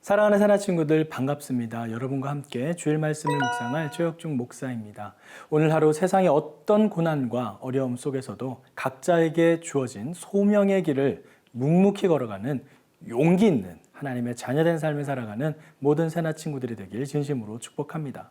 사랑하는 새나 친구들 반갑습니다. 여러분과 함께 주일 말씀을 묵상할 최혁중 목사입니다. 오늘 하루 세상의 어떤 고난과 어려움 속에서도 각자에게 주어진 소명의 길을 묵묵히 걸어가는 용기 있는 하나님의 자녀된 삶을 살아가는 모든 새나 친구들이 되길 진심으로 축복합니다.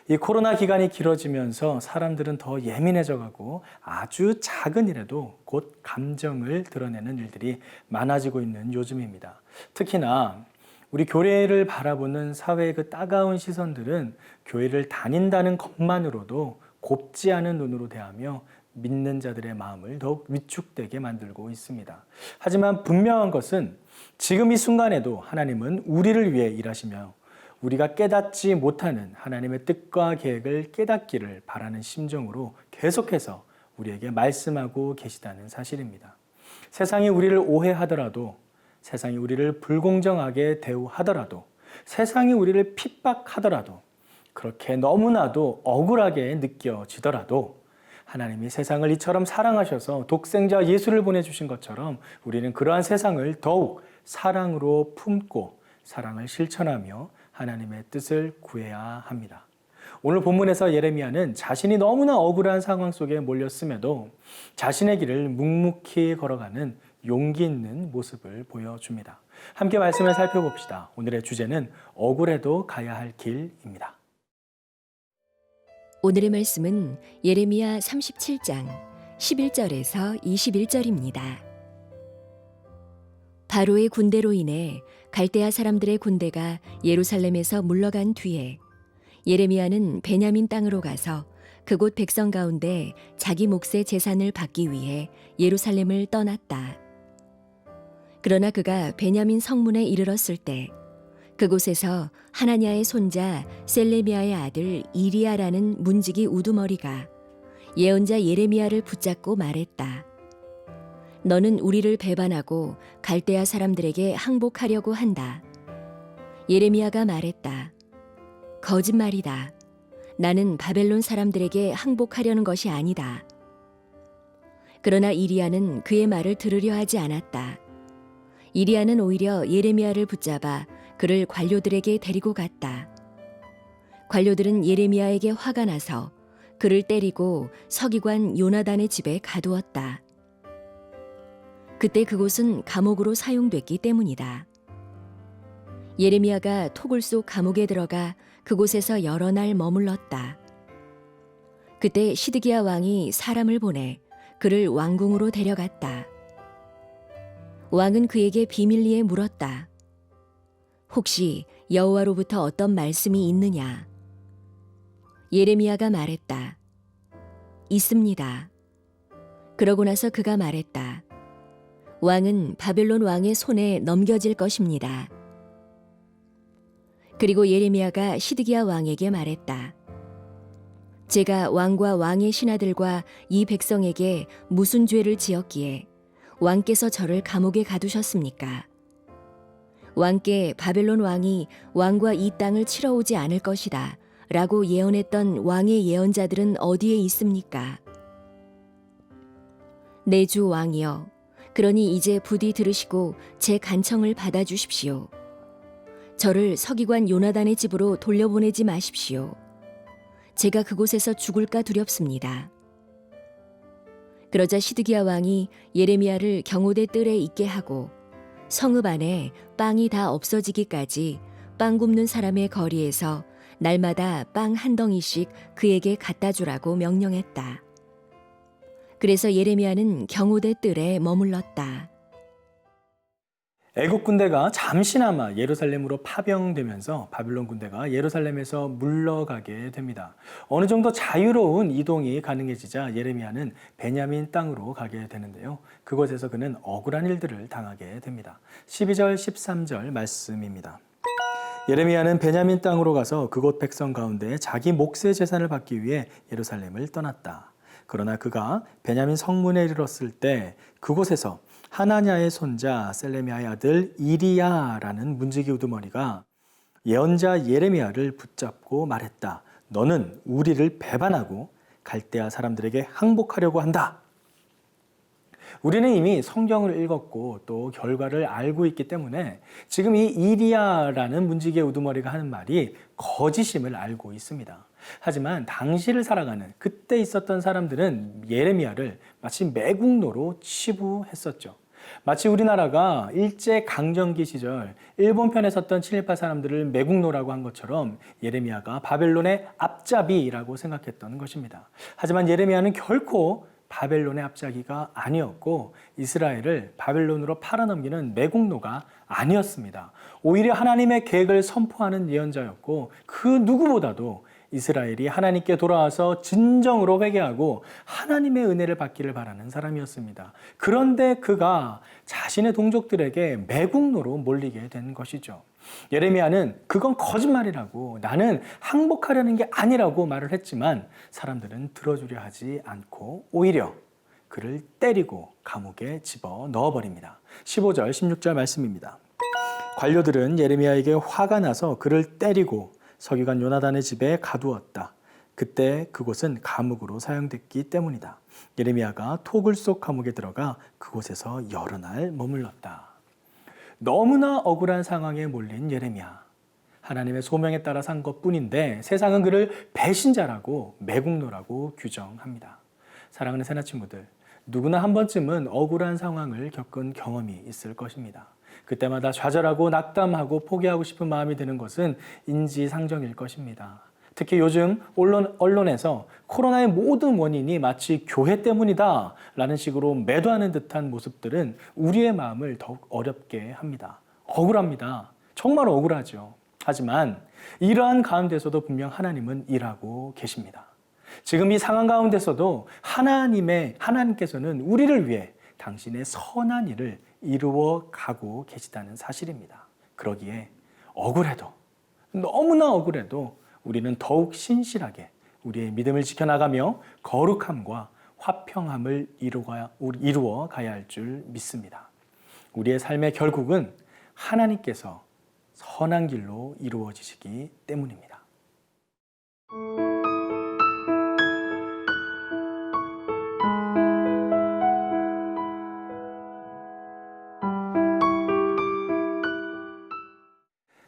이 코로나 기간이 길어지면서 사람들은 더 예민해져가고 아주 작은 일에도 곧 감정을 드러내는 일들이 많아지고 있는 요즘입니다. 특히나 우리 교회를 바라보는 사회의 그 따가운 시선들은 교회를 다닌다는 것만으로도 곱지 않은 눈으로 대하며 믿는 자들의 마음을 더욱 위축되게 만들고 있습니다. 하지만 분명한 것은 지금 이 순간에도 하나님은 우리를 위해 일하시며 우리가 깨닫지 못하는 하나님의 뜻과 계획을 깨닫기를 바라는 심정으로 계속해서 우리에게 말씀하고 계시다는 사실입니다. 세상이 우리를 오해하더라도, 세상이 우리를 불공정하게 대우하더라도, 세상이 우리를 핍박하더라도, 그렇게 너무나도 억울하게 느껴지더라도 하나님이 세상을 이처럼 사랑하셔서 독생자 예수를 보내주신 것처럼 우리는 그러한 세상을 더욱 사랑으로 품고 사랑을 실천하며 하나님의 뜻을 구해야 합니다. 오늘 본문에서 예레미야는 자신이 너무나 억울한 상황 속에 몰렸음에도 자신의 길을 묵묵히 걸어가는 용기 있는 모습을 보여줍니다. 함께 말씀을 살펴봅시다. 오늘의 주제는 억울해도 가야 할 길입니다. 오늘의 말씀은 예레미야 37장 11절에서 21절입니다. 바로의 군대로 인해 갈대아 사람들의 군대가 예루살렘에서 물러간 뒤에 예레미야는 베냐민 땅으로 가서 그곳 백성 가운데 자기 몫의 재산을 받기 위해 예루살렘을 떠났다. 그러나 그가 베냐민 성문에 이르렀을 때 그곳에서 하나냐의 손자 셀레미야의 아들 이리야라는 문지기 우두머리가 예언자 예레미야를 붙잡고 말했다. 너는 우리를 배반하고 갈대아 사람들에게 항복하려고 한다. 예레미야가 말했다. 거짓말이다. 나는 바벨론 사람들에게 항복하려는 것이 아니다. 그러나 이리야는 그의 말을 들으려 하지 않았다. 이리야는 오히려 예레미야를 붙잡아 그를 관료들에게 데리고 갔다. 관료들은 예레미야에게 화가 나서 그를 때리고 서기관 요나단의 집에 가두었다. 그때 그곳은 감옥으로 사용됐기 때문이다. 예레미야가 토굴 속 감옥에 들어가 그곳에서 여러 날 머물렀다. 그때 시드기야 왕이 사람을 보내 그를 왕궁으로 데려갔다. 왕은 그에게 비밀리에 물었다. 혹시 여호와로부터 어떤 말씀이 있느냐? 예레미야가 말했다. 있습니다. 그러고 나서 그가 말했다. 왕은 바벨론 왕의 손에 넘겨질 것입니다. 그리고 예레미야가 시드기야 왕에게 말했다. 제가 왕과 왕의 신하들과 이 백성에게 무슨 죄를 지었기에 왕께서 저를 감옥에 가두셨습니까? 왕께 바벨론 왕이 왕과 이 땅을 치러 오지 않을 것이다 라고 예언했던 왕의 예언자들은 어디에 있습니까? 내 주 왕이여, 그러니 이제 부디 들으시고 제 간청을 받아주십시오. 저를 서기관 요나단의 집으로 돌려보내지 마십시오. 제가 그곳에서 죽을까 두렵습니다. 그러자 시드기야 왕이 예레미야를 경호대 뜰에 있게 하고 성읍 안에 빵이 다 없어지기까지 빵 굽는 사람의 거리에서 날마다 빵 한 덩이씩 그에게 갖다 주라고 명령했다. 그래서 예레미야는 경호대 뜰에 머물렀다. 애국 군대가 잠시나마 예루살렘으로 파병되면서 바빌론 군대가 예루살렘에서 물러가게 됩니다. 어느 정도 자유로운 이동이 가능해지자 예레미야는 베냐민 땅으로 가게 되는데요. 그곳에서 그는 억울한 일들을 당하게 됩니다. 12절, 13절 말씀입니다. 예레미야는 베냐민 땅으로 가서 그곳 백성 가운데 자기 몫의 재산을 받기 위해 예루살렘을 떠났다. 그러나 그가 베냐민 성문에 이르렀을 때 그곳에서 하나냐의 손자 셀레미야의 아들 이리야라는 문지기 우두머리가 예언자 예레미야를 붙잡고 말했다. 너는 우리를 배반하고 갈대아 사람들에게 항복하려고 한다. 우리는 이미 성경을 읽었고 또 결과를 알고 있기 때문에 지금 이 이리야라는 문지기의 우두머리가 하는 말이 거짓임을 알고 있습니다. 하지만 당시를 살아가는 그때 있었던 사람들은 예레미야를 마치 매국노로 치부했었죠. 마치 우리나라가 일제강점기 시절 일본 편에 섰던 친일파 사람들을 매국노라고 한 것처럼 예레미야가 바벨론의 앞잡이라고 생각했던 것입니다. 하지만 예레미야는 결코 바벨론의 앞잡이가 아니었고 이스라엘을 바벨론으로 팔아넘기는 매국노가 아니었습니다. 오히려 하나님의 계획을 선포하는 예언자였고 그 누구보다도 이스라엘이 하나님께 돌아와서 진정으로 회개하고 하나님의 은혜를 받기를 바라는 사람이었습니다. 그런데 그가 자신의 동족들에게 매국노로 몰리게 된 것이죠. 예레미야는 그건 거짓말이라고, 나는 항복하려는 게 아니라고 말을 했지만 사람들은 들어주려 하지 않고 오히려 그를 때리고 감옥에 집어 넣어버립니다. 15절, 16절 말씀입니다. 관료들은 예레미야에게 화가 나서 그를 때리고 서기관 요나단의 집에 가두었다. 그때 그곳은 감옥으로 사용됐기 때문이다. 예레미야가 토굴 속 감옥에 들어가 그곳에서 여러 날 머물렀다. 너무나 억울한 상황에 몰린 예레미야. 하나님의 소명에 따라 산 것뿐인데 세상은 그를 배신자라고 매국노라고 규정합니다. 사랑하는 새나 친구들, 누구나 한 번쯤은 억울한 상황을 겪은 경험이 있을 것입니다. 그때마다 좌절하고 낙담하고 포기하고 싶은 마음이 드는 것은 인지상정일 것입니다. 특히 요즘 언론에서 코로나의 모든 원인이 마치 교회 때문이다 라는 식으로 매도하는 듯한 모습들은 우리의 마음을 더욱 어렵게 합니다. 억울합니다. 정말 억울하죠. 하지만 이러한 가운데서도 분명 하나님은 일하고 계십니다. 지금 이 상황 가운데서도 하나님께서는 우리를 위해 당신의 선한 일을 이루어 가고 계시다는 사실입니다. 그러기에 억울해도, 너무나 억울해도 우리는 더욱 신실하게 우리의 믿음을 지켜나가며 거룩함과 화평함을 이루어 가야 할 줄 믿습니다. 우리의 삶의 결국은 하나님께서 선한 길로 이루어지시기 때문입니다.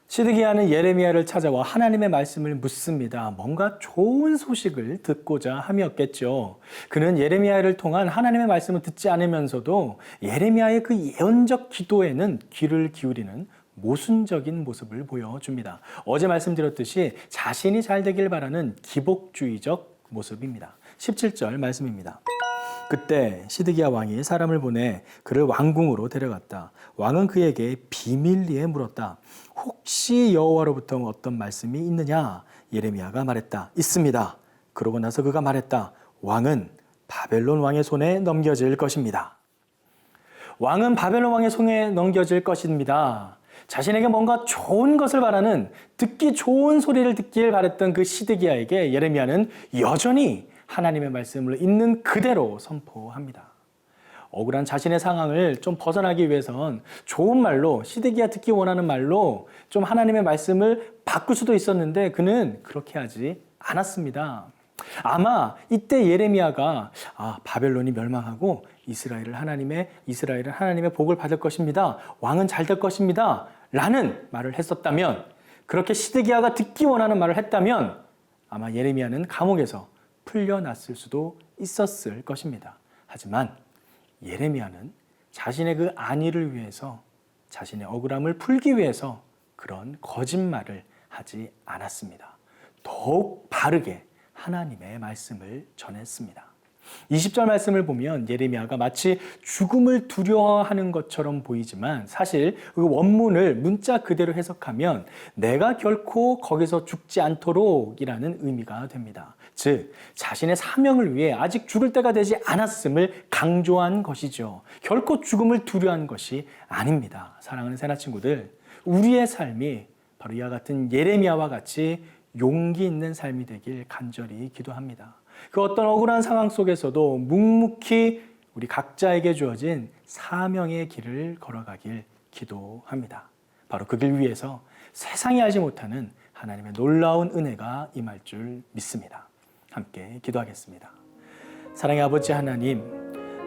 시드기야는 예레미야를 찾아와 하나님의 말씀을 묻습니다. 뭔가 좋은 소식을 듣고자 함이었겠죠. 그는 예레미야를 통한 하나님의 말씀을 듣지 않으면서도 예레미야의 그 예언적 기도에는 귀를 기울이는 모순적인 모습을 보여줍니다. 어제 말씀드렸듯이 자신이 잘 되길 바라는 기복주의적 모습입니다. 17절 말씀입니다. 그때 시드기야 왕이 사람을 보내 그를 왕궁으로 데려갔다. 왕은 그에게 비밀리에 물었다. 혹시 여호와로부터 어떤 말씀이 있느냐? 예레미야가 말했다. 있습니다. 그러고 나서 그가 말했다. 왕은 바벨론 왕의 손에 넘겨질 것입니다. 왕은 바벨론 왕의 손에 넘겨질 것입니다. 자신에게 뭔가 좋은 것을 바라는, 듣기 좋은 소리를 듣길 바랬던 그 시드기야에게 예레미야는 여전히 하나님의 말씀을 있는 그대로 선포합니다. 억울한 자신의 상황을 좀 벗어나기 위해선 좋은 말로, 시드기야 듣기 원하는 말로 좀 하나님의 말씀을 바꿀 수도 있었는데 그는 그렇게 하지 않았습니다. 아마 이때 예레미야가 바벨론이 멸망하고 이스라엘은 하나님의 복을 받을 것입니다. 왕은 잘 될 것입니다. 라는 말을 했었다면, 그렇게 시드기야가 듣기 원하는 말을 했다면 아마 예레미야는 감옥에서 풀려났을 수도 있었을 것입니다. 하지만 예레미야는 자신의 그 안위를 위해서, 자신의 억울함을 풀기 위해서 그런 거짓말을 하지 않았습니다. 더욱 바르게 하나님의 말씀을 전했습니다. 20절 말씀을 보면 예레미야가 마치 죽음을 두려워하는 것처럼 보이지만 사실 그 원문을 문자 그대로 해석하면 내가 결코 거기서 죽지 않도록 이라는 의미가 됩니다. 즉 자신의 사명을 위해 아직 죽을 때가 되지 않았음을 강조한 것이죠. 결코 죽음을 두려워한 것이 아닙니다. 사랑하는 새나 친구들, 우리의 삶이 바로 이와 같은 예레미야와 같이 용기 있는 삶이 되길 간절히 기도합니다. 그 어떤 억울한 상황 속에서도 묵묵히 우리 각자에게 주어진 사명의 길을 걸어가길 기도합니다. 바로 그 길 위에서 세상이 알지 못하는 하나님의 놀라운 은혜가 임할 줄 믿습니다. 함께 기도하겠습니다. 사랑의 아버지 하나님,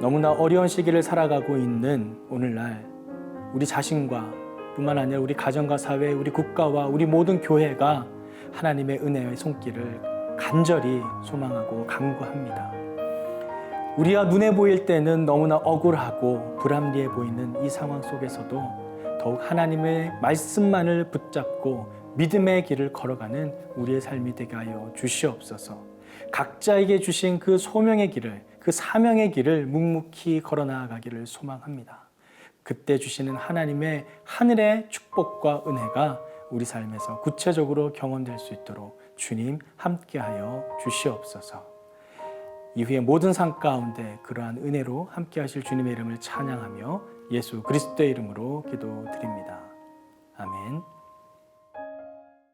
너무나 어려운 시기를 살아가고 있는 오늘날 우리 자신과 뿐만 아니라 우리 가정과 사회, 우리 국가와 우리 모든 교회가 하나님의 은혜의 손길을 간절히 소망하고 간구합니다. 우리가 눈에 보일 때는 너무나 억울하고 불합리해 보이는 이 상황 속에서도 더욱 하나님의 말씀만을 붙잡고 믿음의 길을 걸어가는 우리의 삶이 되게 하여 주시옵소서. 각자에게 주신 그 소명의 길을, 그 사명의 길을 묵묵히 걸어 나아가기를 소망합니다. 그때 주시는 하나님의 하늘의 축복과 은혜가 우리 삶에서 구체적으로 경험될 수 있도록 주님 함께하여 주시옵소서. 이후의 모든 삶 가운데 그러한 은혜로 함께하실 주님의 이름을 찬양하며 예수 그리스도의 이름으로 기도드립니다. 아멘.